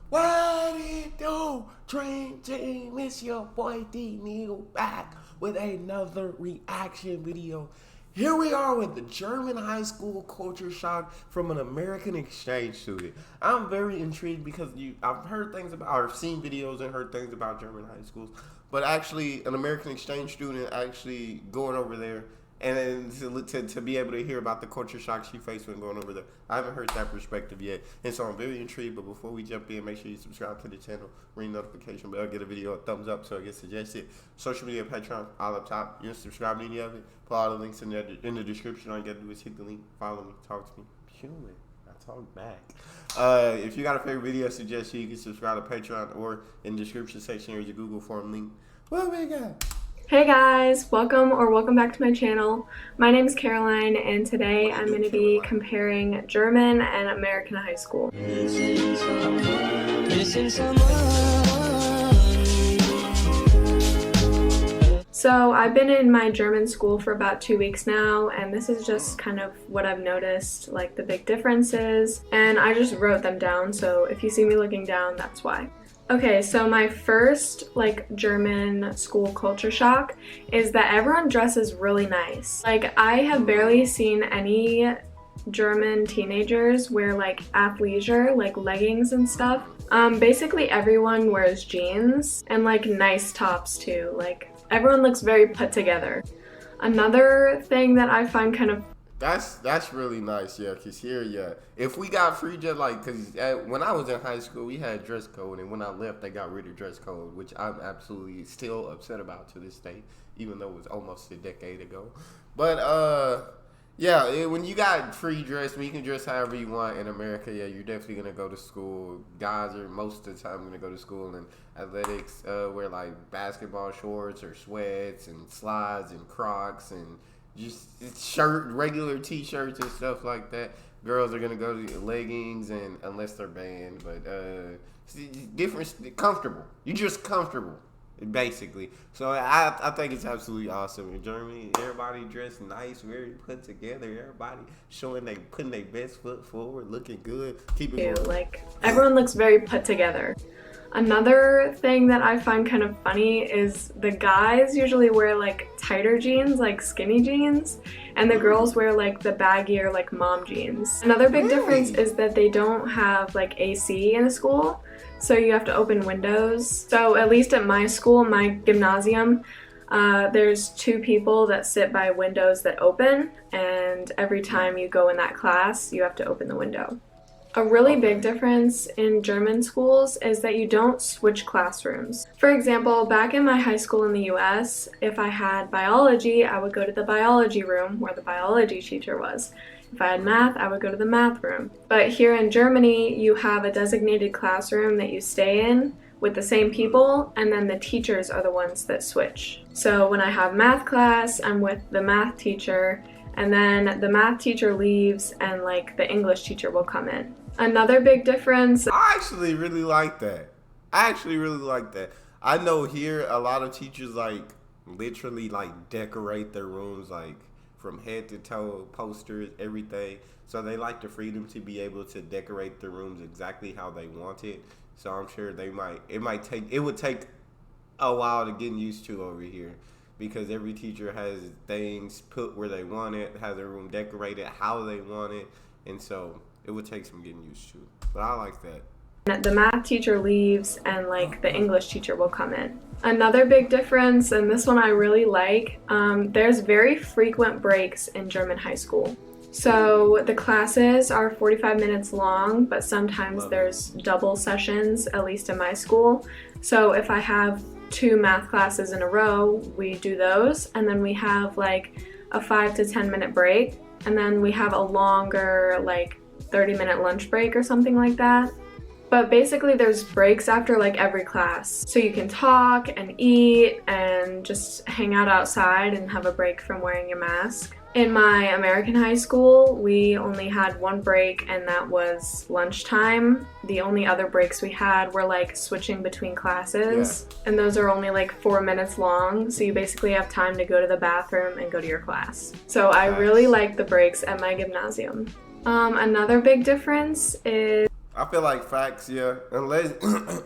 What it do? Dream Team, it's your boy D Neal back with another reaction video. Here we are with the German high school culture shock from an American exchange student. I'm very intrigued because I've heard things about, or seen videos and heard things about German high schools, but actually an American exchange student actually going over there and then to be able to hear about the culture shock she faced when going over there. I haven't heard that perspective yet, and so I'm very intrigued. But before we jump in, make sure you subscribe to the channel, ring the notification bell, get a video a thumbs up so it gets suggested. Social media, Patreon, all up top. You can subscribe to any of it. Put all the links in the description. All you gotta do is hit the link, follow me, talk to me. Human, I talk back. If you got a favorite video suggestion, you can subscribe to Patreon or in the description section there's a Google form link. What we got? Hey guys, welcome back to my channel. My name is Caroline, and today I'm going to be comparing German and American high school. So I've been in my German school for about 2 weeks now, and this is just kind of what I've noticed, like the big differences, and I just wrote them down, so if you see me looking down, that's why. Okay, so my first German school culture shock is that everyone dresses really nice. I have barely seen any German teenagers wear athleisure, leggings and stuff. Basically everyone wears jeans and nice tops too. Everyone looks very put together. Another thing that I find kind of That's really nice, yeah, because here, yeah, if we got free dress, because when I was in high school, we had dress code, and when I left, they got rid of dress code, which I'm absolutely still upset about to this day, even though it was almost a decade ago. But, yeah, when you got free dress, when you can dress however you want in America, yeah, you're definitely going to go to school. Guys are most of the time going to go to school in athletics, wear, basketball shorts or sweats and slides and Crocs and just regular t-shirts and stuff like that. Girls are gonna go to leggings and unless they're banned, but different, comfortable. You're just comfortable, basically. So I think it's absolutely awesome. In Germany, everybody dressed nice, very put together. Everybody putting their best foot forward, looking good, keeping going. Everyone looks very put together. Another thing that I find kind of funny is the guys usually wear tighter jeans, skinny jeans, and the girls wear the baggier mom jeans. Another big difference is that they don't have AC in the school, so you have to open windows. So at least at my school, my gymnasium, there's 2 people that sit by windows that open, and every time you go in that class, you have to open the window. A really big difference in German schools is that you don't switch classrooms. For example, back in my high school in the US, if I had biology, I would go to the biology room where the biology teacher was. If I had math, I would go to the math room. But here in Germany, you have a designated classroom that you stay in with the same people, and then the teachers are the ones that switch. So when I have math class, I'm with the math teacher, and then the math teacher leaves and the English teacher will come in. Another big difference. I actually really like that. I know here a lot of teachers literally decorate their rooms from head to toe, posters, everything. So they like the freedom to be able to decorate their rooms exactly how they want it. So I'm sure it would take a while to get used to over here, because every teacher has things put where they want it, has their room decorated how they want it, and so it would take some getting used to. But I like that. The math teacher leaves and the English teacher will come in. Another big difference, and this one I really like, there's very frequent breaks in German high school. So the classes are 45 minutes long, but sometimes there's double sessions, at least in my school. So if I have 2 math classes in a row, we do those, and then we have a 5 to 10 minute break, and then we have a longer 30-minute lunch break or something like that. But basically there's breaks after every class, so you can talk and eat and just hang out outside and have a break from wearing your mask. In my American high school, we only had 1 break, and that was lunchtime. The only other breaks we had were switching between classes, and those are only 4 minutes long, so you basically have time to go to the bathroom and go to your class. So I really like the breaks at my gymnasium. Another big difference is I feel like facts, yeah. Unless I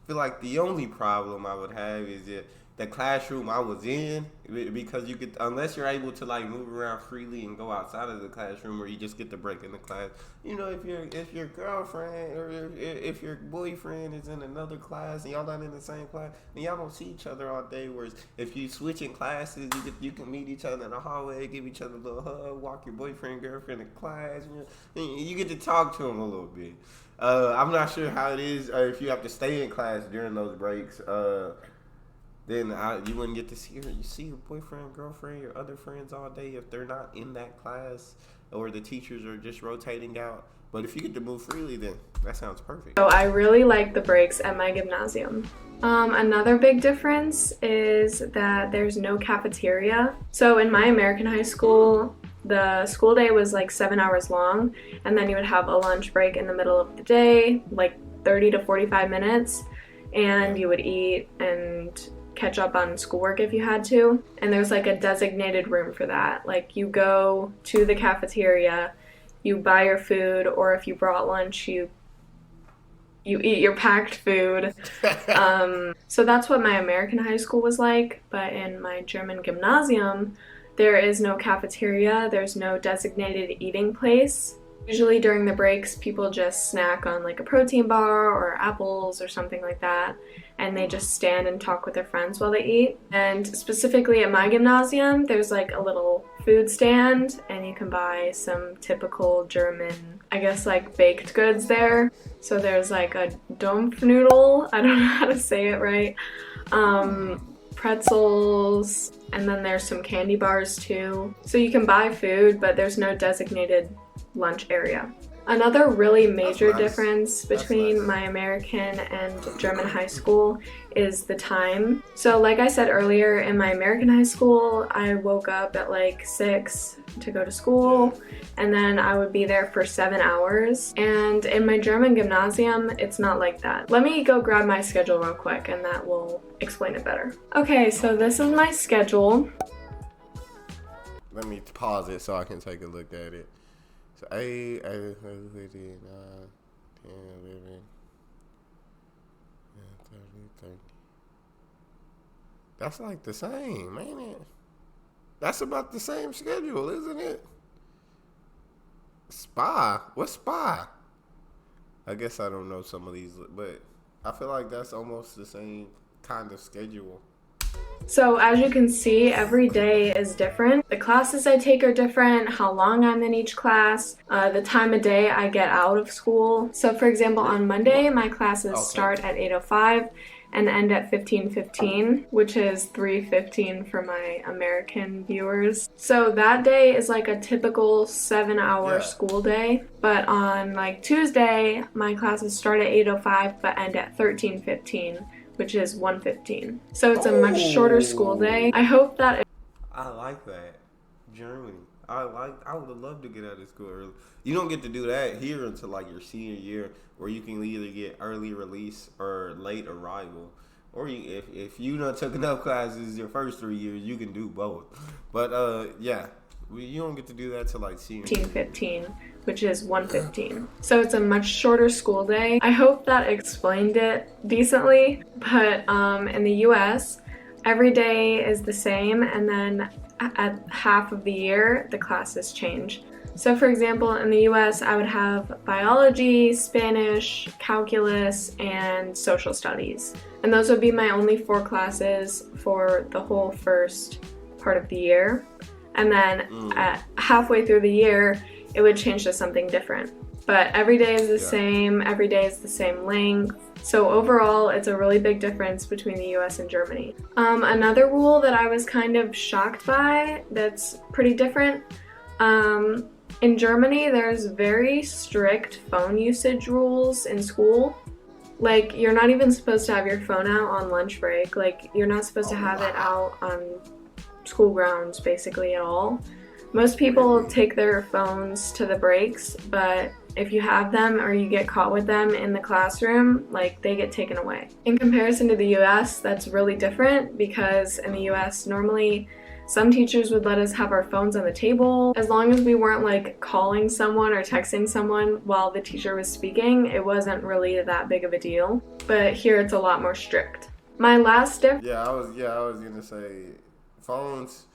feel like the only problem I would have is that the classroom I was in, because you could, unless you're able to like move around freely and go outside of the classroom, or you just get the break in the class. You know, if your girlfriend or if your boyfriend is in another class and y'all not in the same class, then y'all don't see each other all day. Whereas if you switch in classes, you can meet each other in the hallway, give each other a little hug, walk your boyfriend girlfriend to class. You get to talk to them a little bit. I'm not sure how it is if you have to stay in class during those breaks. Then you wouldn't get to see her. You see your boyfriend, girlfriend, your other friends all day if they're not in that class or the teachers are just rotating out. But if you get to move freely, then that sounds perfect. So I really like the breaks at my gymnasium. Another big difference is that there's no cafeteria. So in my American high school, the school day was like 7 hours long, and then you would have a lunch break in the middle of the day, like 30 to 45 minutes, and you would eat and catch up on schoolwork if you had to. And there's like a designated room for that. Like you go to the cafeteria, you buy your food, or if you brought lunch, you eat your packed food. So that's what my American high school was like. But in my German gymnasium, there is no cafeteria, there's no designated eating place. Usually during the breaks, people just snack on like a protein bar or apples or something like that, and they just stand and talk with their friends while they eat. And specifically at my gymnasium, there's like a little food stand, and you can buy some typical German, I guess, like baked goods there. So there's like a Dampfnudel, I don't know how to say it right, pretzels, and then there's some candy bars too. So you can buy food, but there's no designated lunch area. Another really major difference between my American and German high school is the time. So like I said earlier, in my American high school, I woke up at like 6 to go to school, and then I would be there for 7 hours. And in my German gymnasium, it's not like that. Let me go grab my schedule real quick, and that will explain it better. Okay, so this is my schedule. Let me pause it so I can take a look at it. So 8, 10, 11, 30. That's like the same, ain't it? That's about the same schedule, isn't it? Spa? What's spa? I guess I don't know some of these, but I feel like that's almost the same kind of schedule. So as you can see, every day is different. The classes I take are different, how long I'm in each class, the time of day I get out of school. So for example, on Monday, my classes start at 8:05 and end at 15:15, which is 3:15 for my American viewers. So that day is like a typical 7-hour school day. But on like Tuesday, my classes start at 8:05 but end at 13:15. Which is 1:15. So it's a much shorter school day. I hope that I like that. Germany. I would have loved to get out of school early. You don't get to do that here until like your senior year, where you can either get early release or late arrival. Or if you done took enough classes your first 3 years, you can do both. But you don't get to do that till like senior year. 15, which is 1:15. So it's a much shorter school day. I hope that explained it decently. But in the US, every day is the same, and then at half of the year, the classes change. So for example, in the US, I would have biology, Spanish, calculus, and social studies. And those would be my only 4 classes for the whole first part of the year. And then at halfway through the year, it would change to something different. But every day is the same, every day is the same length. So overall, it's a really big difference between the US and Germany. Another rule that I was kind of shocked by that's pretty different, in Germany, there's very strict phone usage rules in school. Like, you're not even supposed to have your phone out on lunch break. Like, you're not supposed to have it out on school grounds basically at all. Most people take their phones to the breaks, but if you have them or you get caught with them in the classroom, like, they get taken away. In comparison to the US, that's really different because in the US, normally Some teachers would let us have our phones on the table. As long as we weren't like calling someone or texting someone while the teacher was speaking, it wasn't really that big of a deal. But here it's a lot more strict. My last difference. I was gonna say, phones.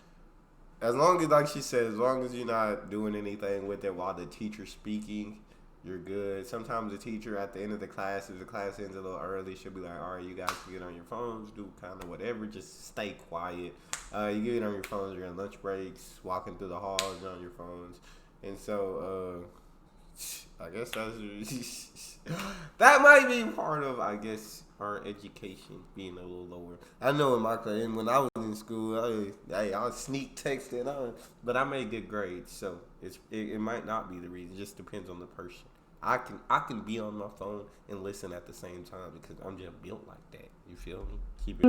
As long as, like she said, as long as you're not doing anything with it while the teacher's speaking, you're good. Sometimes the teacher at the end of the class, if the class ends a little early, she'll be like, all right, you guys can get on your phones, do kind of whatever, just stay quiet. You get on your phones during lunch breaks, walking through the halls, you're on your phones. And so, I guess that's, that might be part of, I guess, our education being a little lower. I know in my class, when I was in school, I was sneak texting, but I made good grades, so it might not be the reason. It just depends on the person. I can be on my phone and listen at the same time because I'm just built like that. You feel me?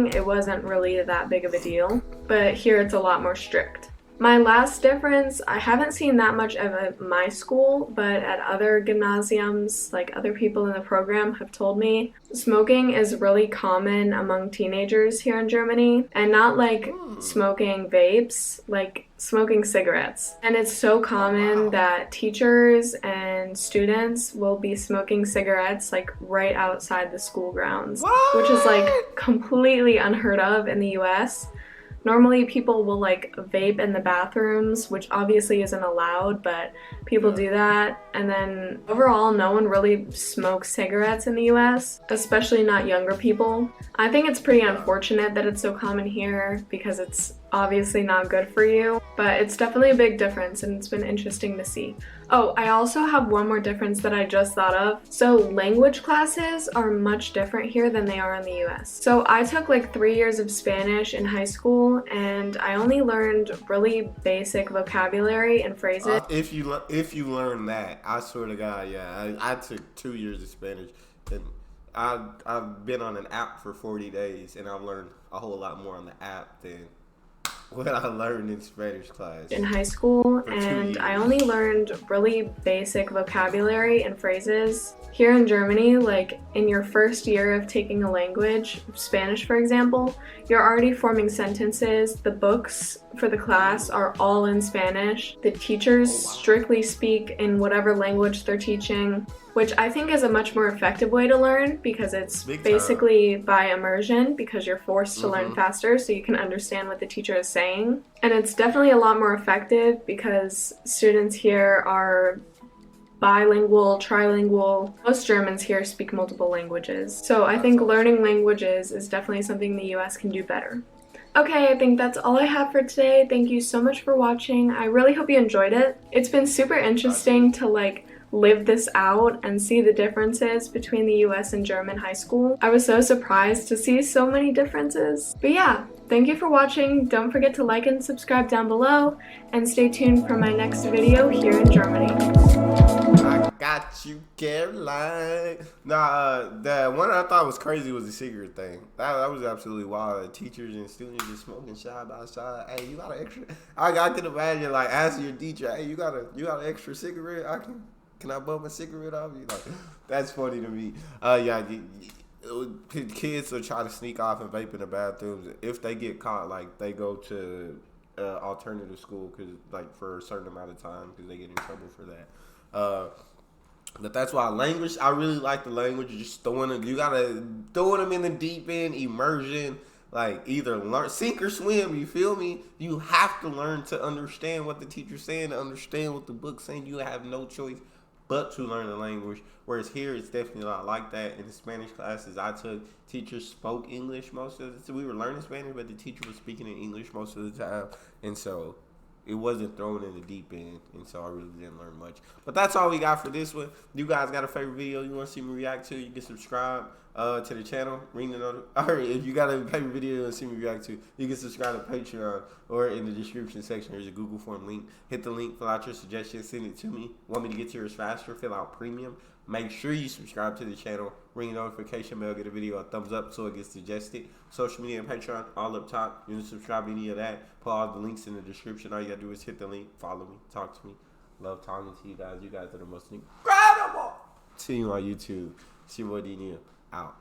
It wasn't really that big of a deal, but here it's a lot more strict. My last difference, I haven't seen that much of at my school, but at other gymnasiums, like other people in the program have told me, smoking is really common among teenagers here in Germany, and not like smoking vapes, like smoking cigarettes. And it's so common that teachers and students will be smoking cigarettes like right outside the school grounds, which is like completely unheard of in the US. Normally people will like vape in the bathrooms, which obviously isn't allowed, but people do that. And then overall, no one really smokes cigarettes in the US, especially not younger people. I think it's pretty unfortunate that it's so common here because it's obviously not good for you, but it's definitely a big difference and it's been interesting to see. Oh, I also have one more difference that I just thought of. So language classes are much different here than they are in the US. So I took like 3 years of Spanish in high school and I only learned really basic vocabulary and phrases. If you learn that, I swear to God, I took 2 years of Spanish and I've been on an app for 40 days and I've learned a whole lot more on the app than what I learned in Spanish class. In high school, and I only learned really basic vocabulary and phrases. Here in Germany, like in your first year of taking a language, Spanish for example, you're already forming sentences. The books for the class are all in Spanish. The teachers strictly speak in whatever language they're teaching, which I think is a much more effective way to learn because it's basically by immersion because you're forced to learn faster so you can understand what the teacher is saying. And it's definitely a lot more effective because students here are bilingual, trilingual. Most Germans here speak multiple languages. So I think learning languages is definitely something the US can do better. Okay, I think that's all I have for today. Thank you so much for watching. I really hope you enjoyed it. It's been super interesting to like live this out and see the differences between the US and German high school. I was so surprised to see so many differences. But yeah, thank you for watching. Don't forget to like and subscribe down below and stay tuned for my next video here in Germany. I got you, Caroline. The one I thought was crazy was the cigarette thing. That was absolutely wild. Teachers and students just smoking side by side. Hey, you got an extra? I can imagine like asking your teacher, hey, you got an extra cigarette? Can I bum a cigarette off you? Like, that's funny to me. Kids will try to sneak off and vape in the bathrooms. If they get caught, like they go to alternative school for a certain amount of time because they get in trouble for that. But that's why language. I really like the language. Just throwing them in the deep end, immersion. Like either learn, sink or swim. You feel me? You have to learn to understand what the teacher's saying, to understand what the book's saying. You have no choice but to learn the language. Whereas here, it's definitely not like that. In the Spanish classes I took, teachers spoke English most of the time. We were learning Spanish, but the teacher was speaking in English most of the time. And so it wasn't thrown in the deep end. And so I really didn't learn much. But that's all we got for this one. You guys got a favorite video you want to see me react to, you can subscribe to the channel. Ring the notification. Or if you got a favorite video you want to see me react to, you can subscribe to Patreon, or in the description section there's a Google form link. Hit the link, fill out your suggestions, send it to me. Want me to get to yours faster, fill out premium. Make sure you subscribe to the channel. Ring the notification bell, get a video a thumbs up so it gets suggested. Social media and Patreon all up top. You can subscribe to any of that. Put all the links in the description. All you gotta do is hit the link, follow me, talk to me. Love talking to you guys. You guys are the most incredible. See you on YouTube. See what Neal out.